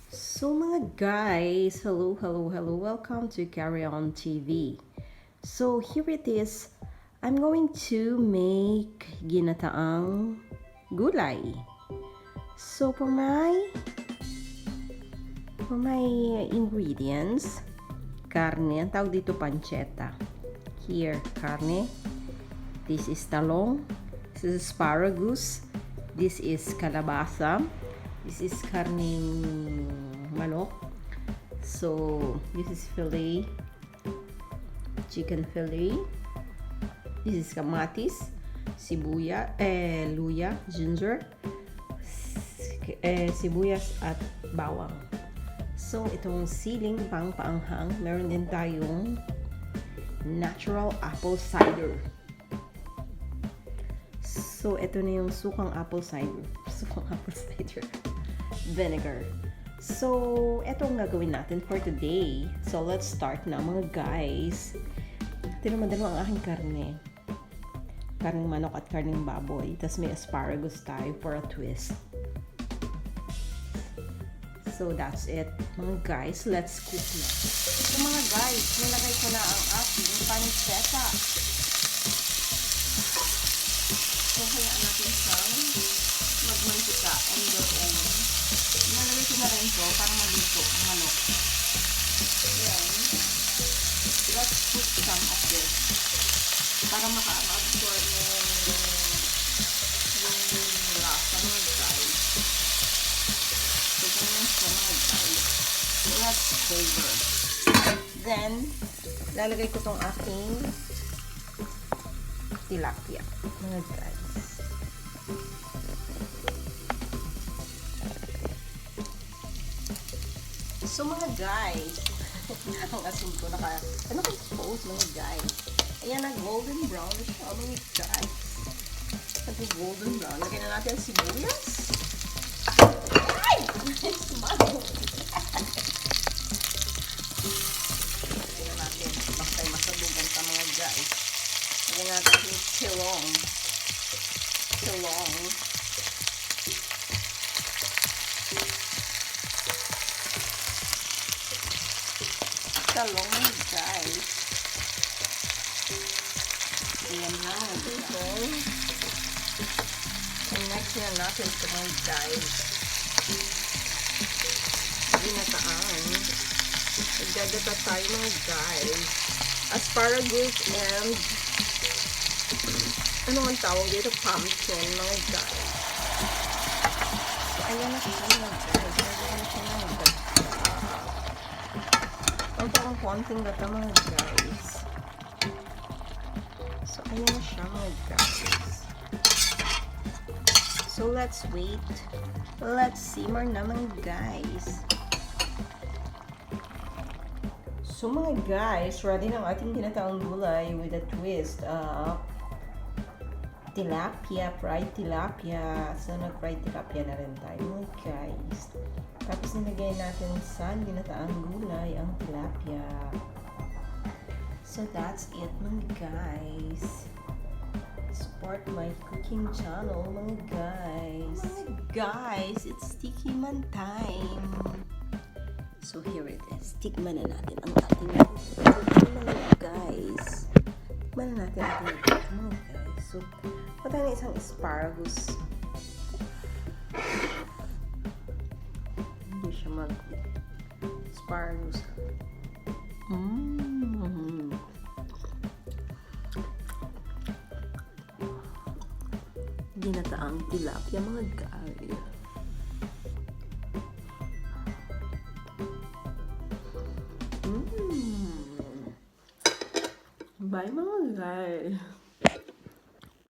So mga guys, hello, welcome to Carryon TV. So here it is, I'm going to make ginataang gulay. So for my ingredients, carne, ang tawag dito pancetta. Here, carne. This is talong. This is asparagus. This is kalabasa. This is karning manok. So, this is fillet, chicken fillet. This is kamatis, luya, ginger, sibuyas at bawang. So, itong siling paanghang, meron din tayong natural apple cider. So, ito na yung sukang apple cider vinegar. So, ito ang gagawin natin for today. So, let's start na mga guys. Tinamadalo ang aking karne. Karning manok at karning baboy. Tapos may asparagus tayo for a twist. So, that's it. Mga guys, let's cook na. So, mga guys, nilagay ko na ang aking pancetta. So, hayaan natin siyang magmantika on their own. Nalagay ko na rin ito para maluto ang manok. Then, let's put some of this para maka-absorb yung lasa mga guys. So, ganyan siya mga guys. Let's flavor. Then, lalagay ko tong aking tilapia mga guys. So mga guys, ang asin ko naka-expose mga guys. Ayan, golden brown na siya mga guys. Golden brown. Lagyan na natin sibuyas. Ay! Sumago! Lagyan na natin. Basta masabugan pa mga guys. Lagyan natin yung tilong. Talong guys. Ayan na dito. And next na natin ito mga guys. Ginataang. Nagdagata tayo mga guys. Asparagus and ano ang tawag dito? Pumpkin mga guys. So ayan na siya mga guys. Ayan na siya mga guys. Ito ang konting gata mga guys. So, ayan na siya mga guys. So, let's wait. Let's simmer na mga guys. So, mga guys, ready na ang ating ginataang gulay with a twist of tilapia, fried tilapia. So, nag-fried tilapia na rin tayo mga guys. Tapos nilagay natin sa ginataang gulay ang tilapia. So that's it mga guys. Support my cooking channel mga guys. Mga guys, it's sticky man time. So here it is. Tikman na natin ang ating mga guys. Tikman na natin ang ating mga guys. So, patay na isang asparagus. Hindi siya asparagus. Ginataang tilapia mga guys. Bye mga guys.